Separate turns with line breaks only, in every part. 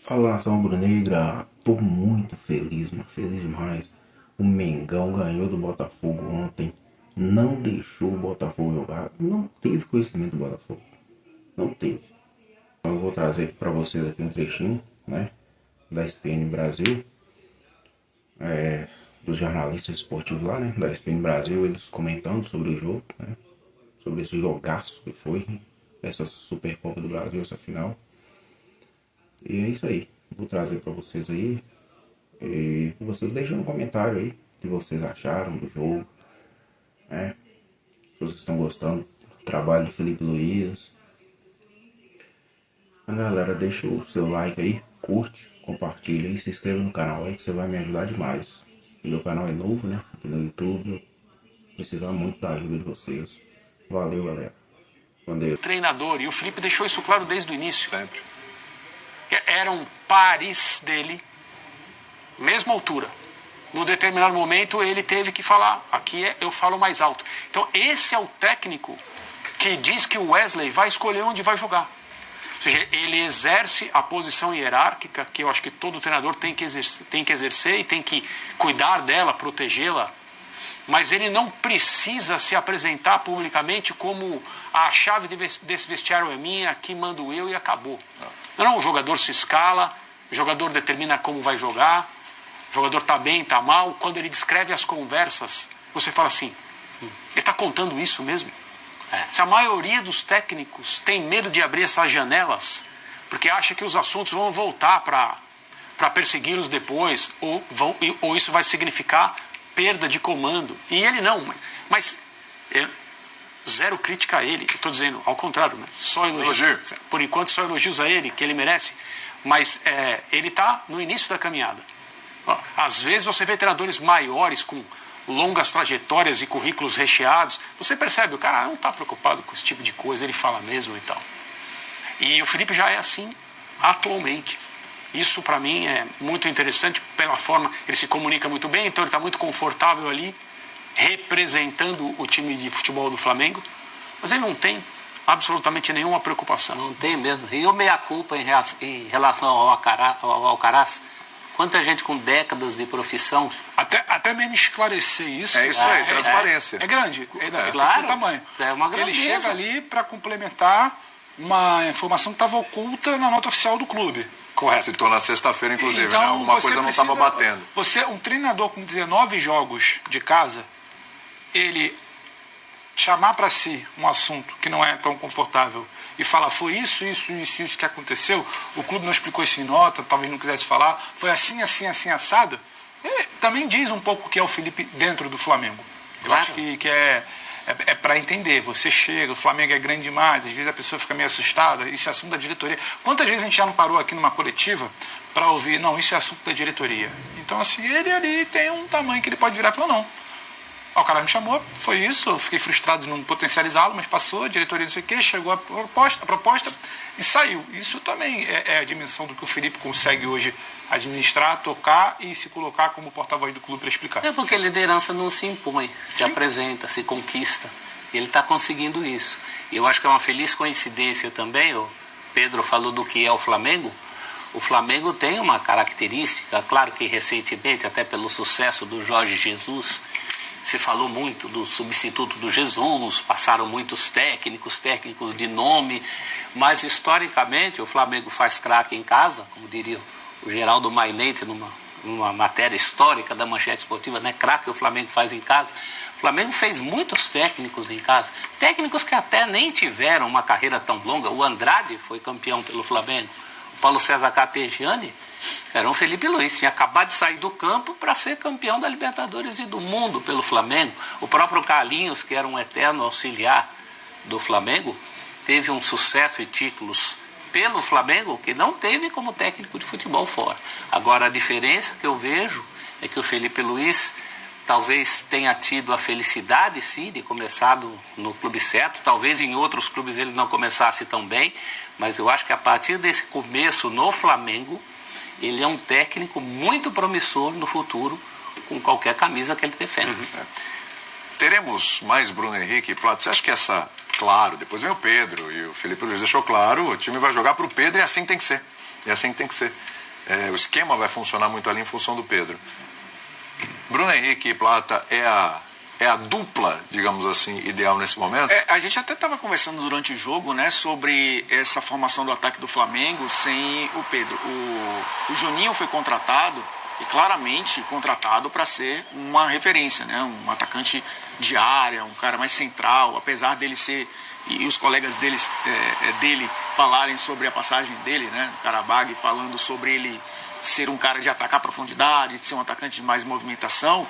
Fala, nação rubro-negra, tô muito feliz, mano, feliz demais. O Mengão ganhou do Botafogo ontem, não deixou o Botafogo jogar, não teve conhecimento do Botafogo, não teve. Então eu vou trazer aqui pra vocês aqui um trechinho, né, da ESPN Brasil, dos jornalistas esportivos lá, né, da ESPN Brasil, eles comentando sobre o jogo, né, sobre esse jogaço que foi, essa Supercopa do Brasil, essa final. E é isso aí, vou trazer pra vocês aí. E vocês deixem um comentário aí o que vocês acharam do jogo, né? Se vocês estão gostando do trabalho do Felipe Luiz. A galera, deixa o seu like aí, curte, compartilha e se inscreva no canal aí que você vai me ajudar demais. Meu canal é novo, né? Aqui no YouTube. Precisar muito da ajuda de vocês. Valeu, galera. Valeu.
Treinador, e o Felipe deixou isso claro desde o início. Sempre. Eram pares dele, mesma altura. Num determinado momento ele teve que falar, aqui eu falo mais alto. Então esse é o técnico que diz que o Wesley vai escolher onde vai jogar. Ou seja, ele exerce a posição hierárquica que eu acho que todo treinador tem que exercer e tem que cuidar dela, protegê-la. Mas ele não precisa se apresentar publicamente como a chave desse vestiário é minha, aqui mando eu e acabou. Não, o jogador se escala, o jogador determina como vai jogar, o jogador está bem, está mal. Quando ele descreve as conversas, você fala assim, ele está contando isso mesmo? Se a maioria dos técnicos tem medo de abrir essas janelas, porque acha que os assuntos vão voltar para persegui-los depois, ou isso vai significar perda de comando. E ele não, mas zero crítica a ele. Estou dizendo, ao contrário, né? Só elogios. Por enquanto, só elogios a ele, que ele merece. Mas ele está no início da caminhada. Às vezes você vê treinadores maiores com longas trajetórias e currículos recheados. Você percebe, o cara não está preocupado com esse tipo de coisa, ele fala mesmo e tal. E o Felipe já é assim atualmente. Isso para mim é muito interessante pela forma, ele se comunica muito bem, então ele está muito confortável ali, representando o time de futebol do Flamengo, mas ele não tem absolutamente nenhuma preocupação.
Não tem mesmo. E o meia-culpa em relação ao Alcaraz, quanta gente com décadas de profissão.
Até mesmo esclarecer isso.
É isso aí, transparência.
É grande,
claro,
do tamanho.
É uma grandeza.
Ele chega ali para complementar uma informação que estava oculta na nota oficial do clube. Correto.
Citou na sexta-feira, inclusive,
então,
né? Alguma coisa não estava batendo.
Um treinador com 19 jogos de casa, ele chamar para si um assunto que não é tão confortável e falar, foi isso que aconteceu, o clube não explicou isso em nota, talvez não quisesse falar, foi assim, assado, também diz um pouco o que é o Felipe dentro do Flamengo. Eu
Claro.
acho que é para entender. Você chega, o Flamengo é grande demais, às vezes a pessoa fica meio assustada, isso é assunto da diretoria. Quantas vezes a gente já não parou aqui numa coletiva para ouvir, não, isso é assunto da diretoria. Então, assim, ele ali tem um tamanho que ele pode virar e falar, não. O cara me chamou, foi isso, eu fiquei frustrado de não potencializá-lo, mas passou, a diretoria não sei o quê, chegou a proposta e saiu. Isso também é a dimensão do que o Felipe consegue hoje administrar, tocar e se colocar como porta-voz do clube para explicar.
É porque a liderança não se impõe, se apresenta, se conquista. E ele está conseguindo isso. E eu acho que é uma feliz coincidência também, o Pedro falou do que é o Flamengo. O Flamengo tem uma característica, claro que recentemente, até pelo sucesso do Jorge Jesus, se falou muito do substituto do Jesus, passaram muitos técnicos de nome, mas historicamente o Flamengo faz craque em casa, como diria o Geraldo Mainetti numa matéria histórica da Manchete Esportiva, né? Craque o Flamengo faz em casa. O Flamengo fez muitos técnicos em casa, técnicos que até nem tiveram uma carreira tão longa. O Andrade foi campeão pelo Flamengo, o Paulo César Carpegiani era um Felipe Luiz, tinha acabado de sair do campo para ser campeão da Libertadores e do mundo pelo Flamengo. O próprio Carlinhos, que era um eterno auxiliar do Flamengo, teve um sucesso e títulos pelo Flamengo que não teve como técnico de futebol fora. Agora, a diferença que eu vejo é que o Felipe Luiz talvez tenha tido a felicidade, sim, de começar no clube certo. Talvez em outros clubes ele não começasse tão bem, mas eu acho que a partir desse começo no Flamengo, ele é um técnico muito promissor no futuro, com qualquer camisa que ele defenda.
Teremos mais Bruno Henrique e Flávio. Você acha que claro, depois vem o Pedro e o Felipe Luiz deixou claro, o time vai jogar para o Pedro e assim tem que ser. E assim tem que ser. o esquema vai funcionar muito ali em função do Pedro. Bruno Henrique e Plata é a dupla, digamos assim, ideal nesse momento?
A gente até estava conversando durante o jogo, né, sobre essa formação do ataque do Flamengo sem o Pedro. O Juninho foi contratado, e claramente contratado para ser uma referência, né, um atacante de área, um cara mais central, apesar dele ser, e os colegas dele falarem sobre a passagem dele, né, o Karabag, falando sobre ele ser um cara de atacar a profundidade, de ser um atacante de mais movimentação.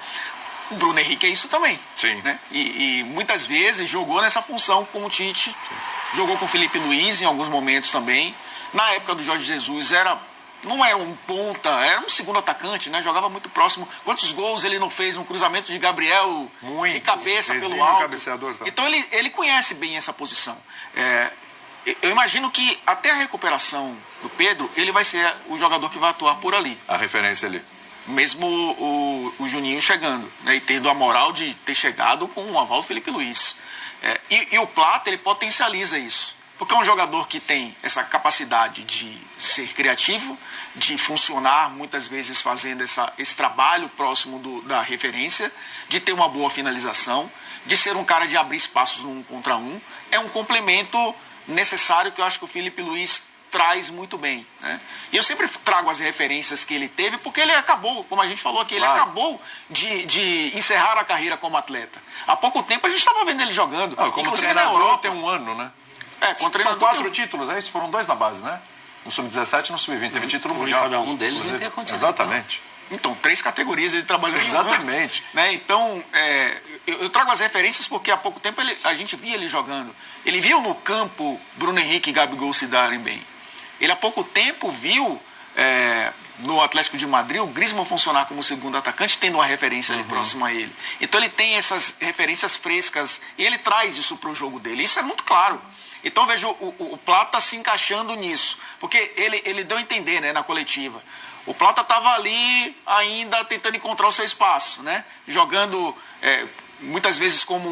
O Bruno Henrique é isso também.
Sim.
Né? E muitas vezes jogou nessa função com o Tite, jogou com o Felipe Luiz em alguns momentos também. Na época do Jorge Jesus não era um ponta, era um segundo atacante, né? Jogava muito próximo. Quantos gols ele não fez no cruzamento de Gabriel de cabeça pelo alto?
Cabeceador, tá?
Então ele conhece bem essa posição. Eu imagino que até a recuperação do Pedro, ele vai ser o jogador que vai atuar por ali.
A referência ali.
Mesmo o Juninho chegando, né, e tendo a moral de ter chegado com o aval do Felipe Luiz. E o Plata, ele potencializa isso. Porque é um jogador que tem essa capacidade de ser criativo, de funcionar muitas vezes fazendo esse trabalho próximo da referência, de ter uma boa finalização, de ser um cara de abrir espaços no 1 contra 1. É um complemento necessário que eu acho que o Felipe Luiz traz muito bem, né? E eu sempre trago as referências que ele teve, porque ele acabou, como a gente falou aqui, ele acabou de encerrar a carreira como atleta. Há pouco tempo a gente estava vendo ele jogando.
Como treinador tem um ano, né? São 4 títulos, né? Foram 2 na base, né? No Sub-17 e no Sub-20. Teve título mundial.
Cada um deles não tem a quantidade.
Exatamente.
Então, 3 categorias ele trabalhou.
Exatamente.
Né? Então, eu trago as referências porque há pouco tempo a gente via ele jogando. Ele viu no campo Bruno Henrique e Gabigol se darem bem. Ele há pouco tempo viu no Atlético de Madrid o Griezmann funcionar como segundo atacante, tendo uma referência ali próxima a ele. Então ele tem essas referências frescas e ele traz isso para o jogo dele. Isso é muito claro. Então vejo o Plata se encaixando nisso. Porque ele deu a entender, né, na coletiva. O Plata estava ali ainda tentando encontrar o seu espaço, né? Jogando muitas vezes como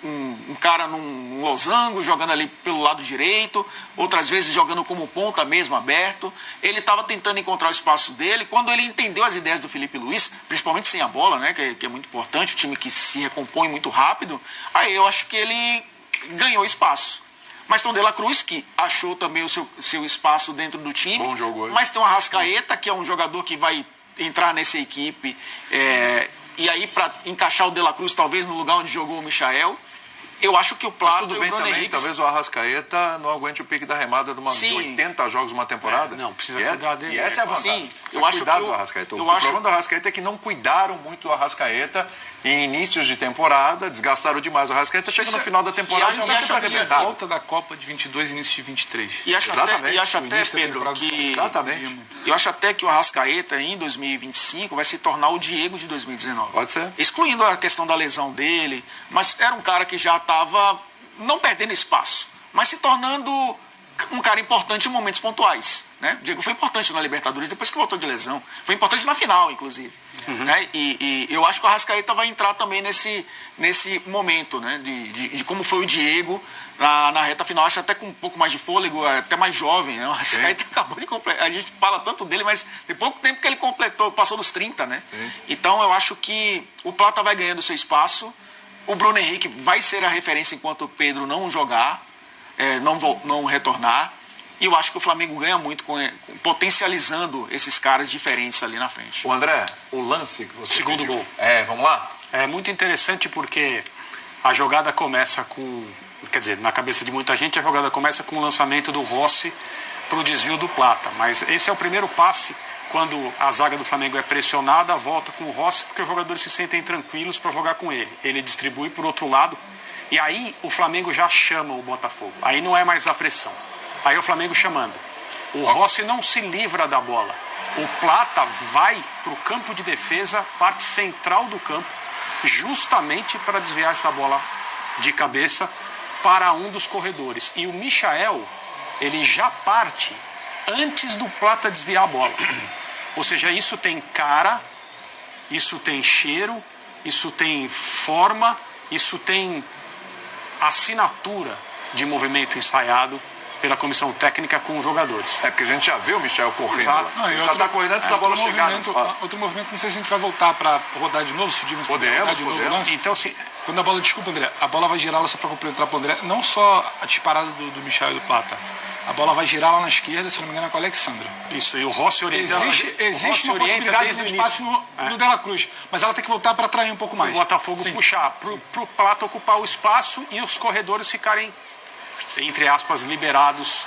um cara num losango, jogando ali pelo lado direito, outras vezes jogando como ponta mesmo, aberto. Ele estava tentando encontrar o espaço dele. Quando ele entendeu as ideias do Felipe Luiz, principalmente sem a bola, né, que é muito importante, o time que se recompõe muito rápido, aí eu acho que ele ganhou espaço. Mas tem o De La Cruz, que achou também o seu espaço dentro do time.
Bom jogo hoje.
Mas tem o Arrascaeta, que é um jogador que vai entrar nessa equipe. E aí, para encaixar o De La Cruz, talvez no lugar onde jogou o Michael. Eu acho que o Plata
tudo
e o
bem
Bruno
também,
Henrique...
talvez o Arrascaeta não aguente o pique da remada de 80 jogos uma temporada.
Não, precisa cuidar dele.
E essa é a vantagem.
Sim, eu acho
cuidado
que
do Arrascaeta.
eu
O
acho...
problema do Arrascaeta é que não cuidaram muito do Arrascaeta em inícios de temporada, desgastaram demais o Arrascaeta, chega no final da temporada e
acho
está
que ele
arrebentado.
Volta da Copa de 22 e início de 23.
E acho até, Pedro, que...
Exatamente.
Eu acho até que o Arrascaeta, em 2025, vai se tornar o Diego de 2019.
Pode ser.
Excluindo a questão da lesão dele, mas era um cara que já estava não perdendo espaço, mas se tornando um cara importante em momentos pontuais. Né? O Diego foi importante na Libertadores depois que voltou de lesão. Foi importante na final, inclusive. Né? E eu acho que o Arrascaeta vai entrar também nesse momento, né? de como foi o Diego na reta final. Acho até com um pouco mais de fôlego, até mais jovem. Né? O Arrascaeta acabou de completar. A gente fala tanto dele, mas tem pouco tempo que ele completou, passou dos 30. Né? Então eu acho que o Plata vai ganhando seu espaço. O Bruno Henrique vai ser a referência enquanto o Pedro não jogar, não retornar. E eu acho que o Flamengo ganha muito potencializando esses caras diferentes ali na frente.
O André, o lance que você
Segundo
pediu.
gol.
Vamos lá?
É muito interessante porque a jogada começa quer dizer, na cabeça de muita gente, a jogada começa com o lançamento do Rossi para o desvio do Plata. Mas esse é o primeiro passe, quando a zaga do Flamengo é pressionada, volta com o Rossi, porque os jogadores se sentem tranquilos para jogar com ele. Ele distribui por outro lado, e aí o Flamengo já chama o Botafogo. Aí não é mais a pressão. Aí o Flamengo chamando. O Rossi não se livra da bola. O Plata vai para o campo de defesa, parte central do campo, justamente para desviar essa bola de cabeça para um dos corredores. E o Michael, ele já parte antes do Plata desviar a bola. Ou seja, isso tem cara, isso tem cheiro, isso tem forma, isso tem assinatura de movimento ensaiado pela comissão técnica com os jogadores.
É porque a gente já viu o Michel correndo.
Exato.
Lá. Já está correndo antes da bola chegar.
Outro movimento, não sei se a gente vai voltar para rodar de novo, se o Dimas
podemos.
Então, sim.
Quando a bola, desculpa, André, a bola vai girar lá só para complementar para o André, não só a disparada do Michel e do Plata. A bola vai girar lá na esquerda, se não me engano, é com o Alexandre.
Isso, e o Rossi orienta.
Existe uma possibilidade de espaço no De La Cruz, mas ela tem que voltar para atrair um pouco mais.
O Botafogo puxar para o Plata ocupar o espaço e os corredores ficarem, entre aspas, liberados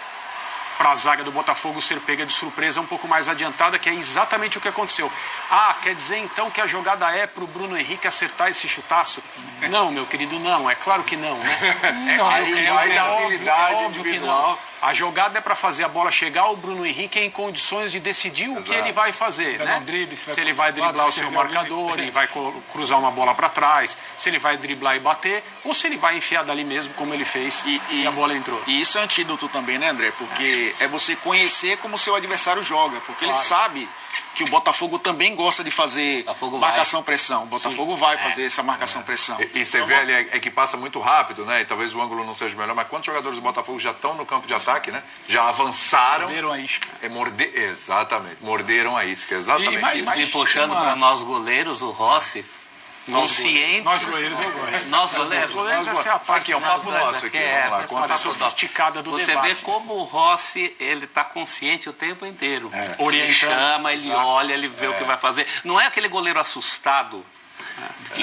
para a zaga do Botafogo ser pega de surpresa um pouco mais adiantada, que é exatamente o que aconteceu. Ah, quer dizer então que a jogada é para o Bruno Henrique acertar esse chutaço? Não, meu querido, não. É claro que não, né?
Vai da habilidade
óbvio que
individual.
não. A jogada é para fazer a bola chegar ao Bruno Henrique em condições de decidir o que ele vai fazer, né? Se ele vai driblar o seu marcador, ele vai cruzar uma bola para trás, se ele vai driblar e bater, ou se ele vai enfiar dali mesmo, como ele fez, e a bola entrou.
E isso é antídoto também, né, André? Porque é você conhecer como o seu adversário joga, porque ele sabe que o Botafogo também gosta de fazer marcação-pressão. O Botafogo vai fazer essa marcação-pressão.
E você vê ali, é que passa muito rápido, né? E talvez o ângulo não seja melhor, mas quantos jogadores do Botafogo já estão no campo de ataque, né? Já avançaram.
Morderam a isca.
Exatamente, morderam a isca, exatamente.
E puxando para nós goleiros, o Rossi, consciente.
Nós goleiros eu gosto.
Nós goleiros,
essa é a parte
aqui, é um papo nosso aqui. Vamos lá, conta
a sofisticada do
Você
debate.
vê como o Rossi, ele está consciente o tempo inteiro.
Orientando.
Ele chama, ele olha, ele vê o que vai fazer. Não é aquele goleiro assustado,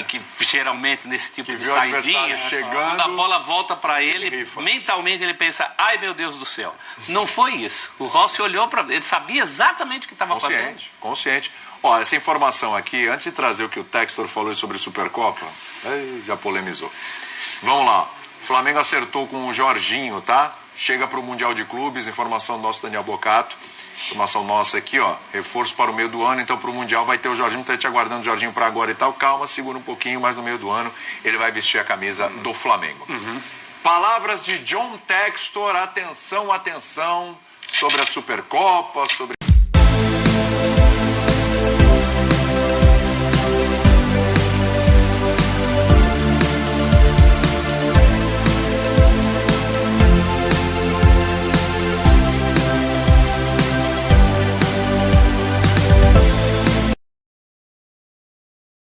que geralmente nesse tipo de saidinha, quando a bola volta para ele, mentalmente ele pensa, ai meu Deus do céu. Não foi isso. O Rossi olhou para ele, sabia exatamente o que estava fazendo.
Consciente. Ó, essa informação aqui, antes de trazer o que o Textor falou sobre Supercopa, já polemizou. Vamos lá. O Flamengo acertou com o Jorginho, tá? Chega para o Mundial de Clubes, informação do nosso Daniel Bocato. Informação nossa aqui, ó. Reforço para o meio do ano, então para o Mundial vai ter o Jorginho, tá te aguardando o Jorginho para agora e tal. Calma, segura um pouquinho, mas no meio do ano ele vai vestir a camisa do Flamengo. Palavras de John Textor, atenção, sobre a Supercopa, sobre